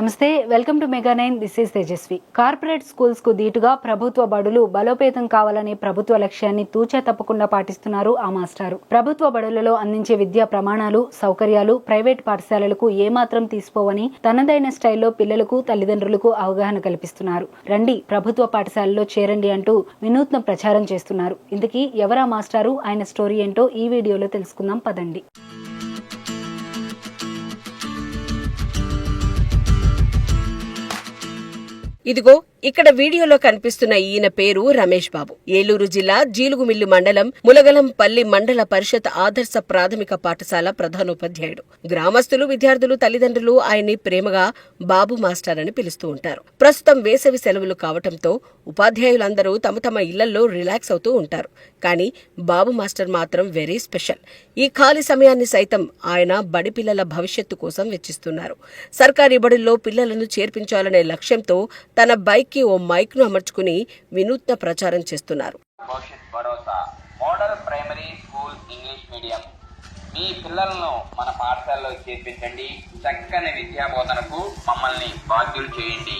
నమస్తే, welcome to Mega 9. This is Tejaswi. Corporate schools కు దీటుగా ప్రభుత్వ బడులు బలోపేతం కావాలనే ప్రభుత్వ లక్ష్యాన్ని తూచా తప్పకుండా పాటిస్తున్నారు ఆ మాస్టారు. ప్రభుత్వ బడులలో అందించే విద్యా ప్రమాణాలు, సౌకర్యాలు ప్రైవేట్ పాఠశాలలకు ఏమాత్రం తీసిపోవని తనదైన స్టైల్లో పిల్లలకు, తల్లిదండ్రులకు అవగాహన కల్పిస్తున్నారు. రండి ప్రభుత్వ పాఠశాలలో చేరండి అంటూ వినూత్న ప్రచారం చేస్తున్నారు. ఇంతకీ ఎవరా మాస్టారు, ఆయన స్టోరీ ఏంటో ఈ వీడియోలో తెలుసుకుందాం పదండి. ఇదిగో ఇక్కడ వీడియోలో కనిపిస్తున్న ఈయన పేరు రమేష్ బాబు. ఏలూరు జిల్లా జీలుగుమిల్లి మండలం ములగలంపల్లి మండల పరిషత్ ఆదర్శ ప్రాథమిక పాఠశాల ప్రధానోపాధ్యాయుడు. గ్రామస్తులు, విద్యార్థులు, తల్లిదండ్రులు ఆయన్ని ప్రేమగా బాబు మాస్టర్ అని పిలుస్తూ ఉంటారు. ప్రస్తుతం వేసవి సెలవులు కావటంతో ఉపాధ్యాయులందరూ తమ తమ ఇళ్లలో రిలాక్స్ అవుతూ ఉంటారు. కానీ బాబు మాస్టర్ మాత్రం వెరీ స్పెషల్. ఈ ఖాళీ సమయాన్ని సైతం ఆయన బడి పిల్లల భవిష్యత్తు కోసం వెచ్చిస్తున్నారు. సర్కారీ బడుల్లో పిల్లలను చేర్పించాలనే లక్ష్యంతో తన బైక్ కి ఓ మైక్ ను అమర్చుకుని వినూత్న ప్రచారం చేస్తున్నారు. Model primary school English medium మీ పిల్లలను మన పాఠశాలలో చేర్పించండి. చక్కని విద్యా బోధనకు మమ్మల్ని బాధ్యులు చేయండి.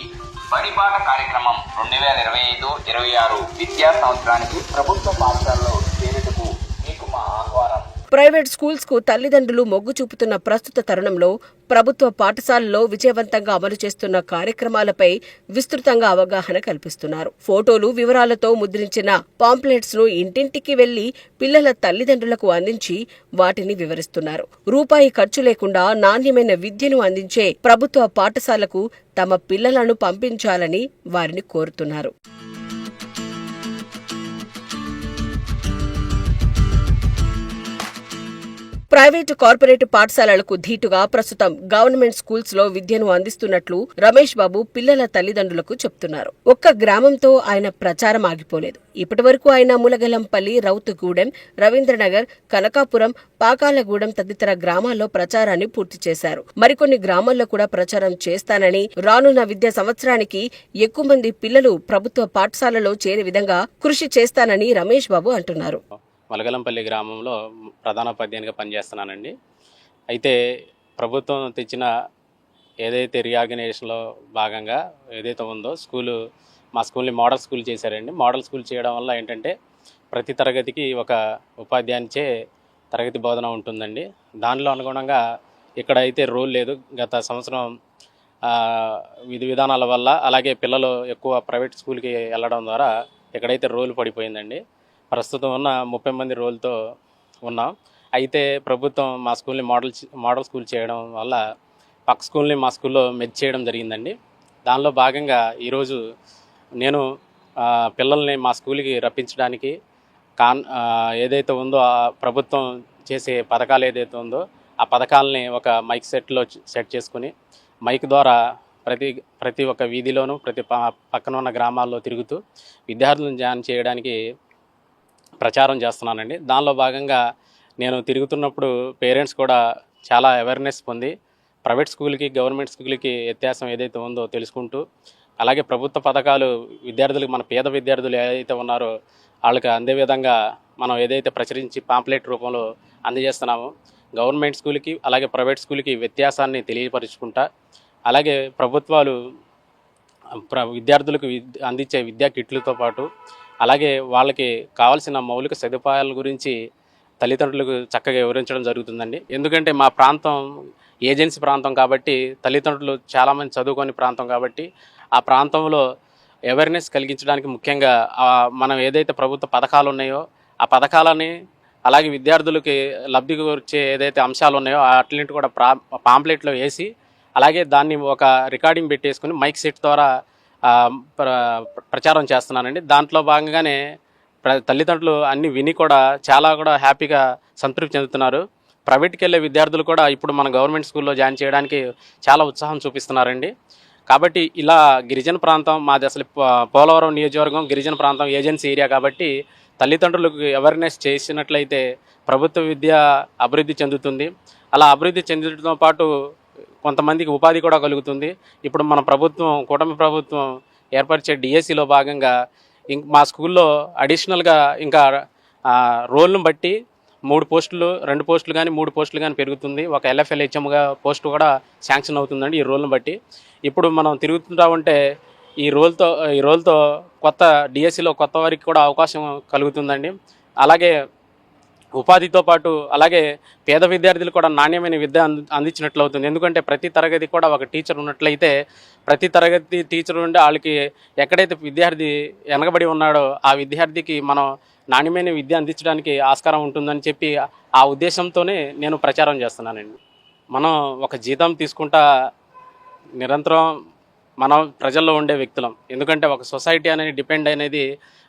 బడిబాట కార్యక్రమం 2025-26 విద్యా సంవత్సరానికి ప్రభుత్వ పాఠశాలలో చేరేందుకు మీకు మా ఆహ్వానం. ప్రైవేట్ స్కూల్స్ కు తల్లిదండ్రులు మొగ్గు చూపుతున్న ప్రస్తుత తరుణంలో ప్రభుత్వ పాఠశాలలో విజయవంతంగా అమలు చేస్తున్న కార్యక్రమాలపై విస్తృతంగా అవగాహన కల్పిస్తున్నారు. ఫోటోలు, వివరాలతో ముద్రించిన పాంప్లెట్స్ ను ఇంటింటికి వెళ్లి పిల్లల తల్లిదండ్రులకు అందించి వాటిని వివరిస్తున్నారు. రూపాయి ఖర్చు లేకుండా నాణ్యమైన విద్యను అందించే ప్రభుత్వ పాఠశాలకు తమ పిల్లలను పంపించాలని వారిని కోరుతున్నారు. ప్రైవేటు, కార్పొరేట్ పాఠశాలలకు ధీటుగా ప్రస్తుతం గవర్నమెంట్ స్కూల్స్ లో విద్యను అందిస్తున్నట్లు రమేష్ బాబు పిల్లల తల్లిదండ్రులకు చెప్తున్నారు. ఒక్క గ్రామంతో ఆయన ప్రచారం ఆగిపోలేదు. ఇప్పటి వరకు ఆయన ములగలంపల్లి, రౌతుగూడెం, రవీంద్రనగర్, కనకాపురం, పాకాలగూడెం తదితర గ్రామాల్లో ప్రచారాన్ని పూర్తి చేశారు. మరికొన్ని గ్రామాల్లో కూడా ప్రచారం చేస్తానని, రానున్న విద్యా సంవత్సరానికి ఎక్కువ మంది పిల్లలు ప్రభుత్వ పాఠశాలలో చేరే విధంగా కృషి చేస్తానని రమేష్ బాబు అంటున్నారు. ములగలంపల్లి గ్రామంలో ప్రధానోపాధ్యాయునిగా పనిచేస్తున్నానండి. అయితే ప్రభుత్వం తెచ్చిన ఏదైతే రీఆర్గనైజేషన్లో భాగంగా ఏదైతే ఉందో మా స్కూల్ని మోడల్ స్కూల్ చేశారండి. మోడల్ స్కూల్ చేయడం వల్ల ఏంటంటే ప్రతి తరగతికి ఒక ఉపాధ్యాయునిచే తరగతి బోధన ఉంటుందండి. దానిలో అనుగుణంగా ఇక్కడ అయితే రూల్ లేదు. గత సంవత్సరం విధి విధానాల వల్ల, అలాగే పిల్లలు ఎక్కువ ప్రైవేట్ స్కూల్కి వెళ్ళడం ద్వారా ఎక్కడైతే రూల్ పడిపోయిందండి. ప్రస్తుతం ఉన్న 30 మంది రోల్తో ఉన్నాం. అయితే ప్రభుత్వం మా స్కూల్ని మోడల్ స్కూల్ చేయడం వల్ల పక్క స్కూల్ని మా స్కూల్లో మెర్జ్ చేయడం జరిగిందండి. దానిలో భాగంగా ఈరోజు నేను పిల్లల్ని మా స్కూల్కి రప్పించడానికి ఏదైతే ఉందో ఆ ప్రభుత్వం చేసే పథకాలు ఏదైతే ఉందో ఆ పథకాలని ఒక మైక్ సెట్ చేసుకుని మైక్ ద్వారా ప్రతి ఒక్క వీధిలోనూ పక్కన ఉన్న గ్రామాల్లో తిరుగుతూ విద్యార్థులను జాయిన్ చేయడానికి ప్రచారం చేస్తున్నానండి. దానిలో భాగంగా నేను తిరుగుతున్నప్పుడు పేరెంట్స్ కూడా చాలా అవేర్నెస్ పొంది ప్రైవేట్ స్కూల్కి, గవర్నమెంట్ స్కూల్కి వ్యత్యాసం ఏదైతే ఉందో తెలుసుకుంటూ, అలాగే ప్రభుత్వ పథకాలు విద్యార్థులకు, మన పేద విద్యార్థులు ఏదైతే ఉన్నారో వాళ్ళకి అందే విధంగా మనం ఏదైతే ప్రచురించి పాంప్లెట్ రూపంలో అందజేస్తున్నామో గవర్నమెంట్ స్కూల్కి అలాగే ప్రైవేట్ స్కూల్కి వ్యత్యాసాన్ని తెలియపరుచుకుంటా, అలాగే ప్రభుత్వాలు విద్యార్థులకు అందించే విద్యా కిట్లతో పాటు అలాగే వాళ్ళకి కావాల్సిన మౌలిక సదుపాయాల గురించి తల్లిదండ్రులకు చక్కగా వివరించడం జరుగుతుందండి. ఎందుకంటే మా ప్రాంతం ఏజెన్సీ ప్రాంతం కాబట్టి, తల్లిదండ్రులు చాలామంది చదువుకొని ప్రాంతం కాబట్టి ఆ ప్రాంతంలో అవేర్నెస్ కలిగించడానికి ముఖ్యంగా మనం ఏదైతే ప్రభుత్వ పథకాలు ఉన్నాయో ఆ పథకాలని, అలాగే విద్యార్థులకి లబ్ధి వచ్చే ఏదైతే అంశాలు ఉన్నాయో అట్లంటి కూడా పాంప్లెట్లో వేసి, అలాగే దాన్ని ఒక రికార్డింగ్ పెట్టేసుకుని మైక్ సెట్ ద్వారా ప్రచారం చేస్తున్నానండి. దాంట్లో భాగంగానే తల్లిదండ్రులు అన్ని విని కూడా చాలా హ్యాపీగా సంతృప్తి చెందుతున్నారు. ప్రైవేట్కి వెళ్ళే విద్యార్థులు కూడా ఇప్పుడు మన గవర్నమెంట్ స్కూల్లో జాయిన్ చేయడానికి చాలా ఉత్సాహం చూపిస్తున్నారండి. కాబట్టి ఇలా గిరిజన ప్రాంతం మాది, అసలు పోలవరం నియోజకవర్గం గిరిజన ప్రాంతం ఏజెన్సీ ఏరియా కాబట్టి తల్లిదండ్రులకు అవేర్నెస్ చేసినట్లయితే ప్రభుత్వ విద్య అభివృద్ధి చెందుతుంది. అలా అభివృద్ధి చెందడంతో పాటు కొంతమందికి ఉపాధి కూడా కలుగుతుంది. ఇప్పుడు మన ప్రభుత్వం, కూటమి ప్రభుత్వం ఏర్పరిచే డిఎస్సిలో భాగంగా మా స్కూల్లో అడిషనల్గా ఇంకా రోల్ను బట్టి 2 పోస్టులు కానీ 3 పోస్టులు కానీ పెరుగుతుంది. ఒక LFL HMగా పోస్టు కూడా శాంక్షన్ అవుతుందండి ఈ రోల్ని బట్టి. ఇప్పుడు మనం తిరుగుతుంటా ఉంటే ఈ రోల్తో కొత్త డిఎస్సిలో కొత్త వారికి కూడా అవకాశం కలుగుతుందండి. అలాగే ఉపాధితో పాటు అలాగే పేద విద్యార్థులు కూడా నాణ్యమైన విద్య అందించినట్లు అవుతుంది. ఎందుకంటే ప్రతి తరగతి కూడా ఒక టీచర్ ఉన్నట్లయితే ప్రతి తరగతి టీచర్ ఉంటే వాళ్ళకి ఎక్కడైతే విద్యార్థి వెనకబడి ఉన్నాడో ఆ విద్యార్థికి మనం నాణ్యమైన విద్య అందించడానికి ఆస్కారం ఉంటుందని చెప్పి ఆ ఉద్దేశంతోనే నేను ప్రచారం చేస్తున్నానండి. మనం ఒక జీతం తీసుకుంటా నిరంతరం మనం ప్రజల్లో ఉండే వ్యక్తులం. ఎందుకంటే ఒక సొసైటీ అనేది డిపెండ్ అనేది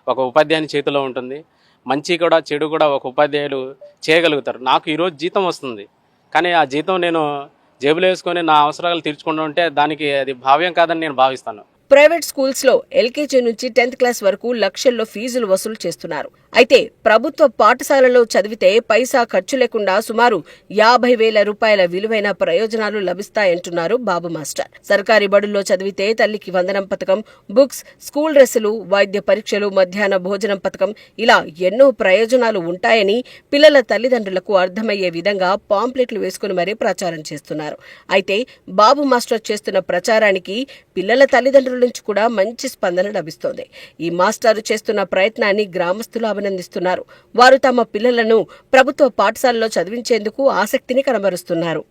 ఒక ఉపాధ్యాయుని చేతిలో ఉంటుంది. మంచి కూడా చెడు కూడా ఒక ఉపాధ్యాయులు చేయగలుగుతారు. నాకు ఈరోజు జీతం వస్తుంది, కానీ ఆ జీతం నేను జేబులో వేసుకొని నా అవసరాలు తీర్చుకుంటూ ఉంటే దానికి అది భావ్యం కాదని నేను భావిస్తాను. ప్రైవేట్ స్కూల్స్ లో ఎల్కేజీ నుంచి 10th క్లాస్ వరకు లక్షల్లో ఫీజులు వసూలు చేస్తున్నారు. అయితే ప్రభుత్వ పాఠశాలలో చదివితే పైసా ఖర్చు లేకుండా సుమారు 50,000 రూపాయల విలువైన ప్రయోజనాలు లభిస్తాయంటున్నారు బాబు మాస్టర్. సర్కారీ బడుల్లో చదివితే తల్లికి వందనం పథకం, బుక్స్, స్కూల్ డ్రెస్సులు, వైద్య పరీక్షలు, మధ్యాహ్న భోజనం పథకం ఇలా ఎన్నో ప్రయోజనాలు ఉంటాయని పిల్లల తల్లిదండ్రులకు అర్థమయ్యే విధంగా పాంప్లెట్లు వేసుకుని మరీ ప్రచారం చేస్తున్నారు. అయితే బాబు మాస్టర్ చేస్తున్న ప్రచారానికి పిల్లల తల్లిదండ్రుల నుంచి కూడా మంచి స్పందన లభిస్తోంది. ఈ మాస్టారు చేస్తున్న ప్రయత్నాన్ని గ్రామస్తులు అభినందిస్తున్నారు. వారు తమ పిల్లలను ప్రభుత్వ పాఠశాలలో చదివించేందుకు ఆసక్తిని కనబరుస్తున్నారు.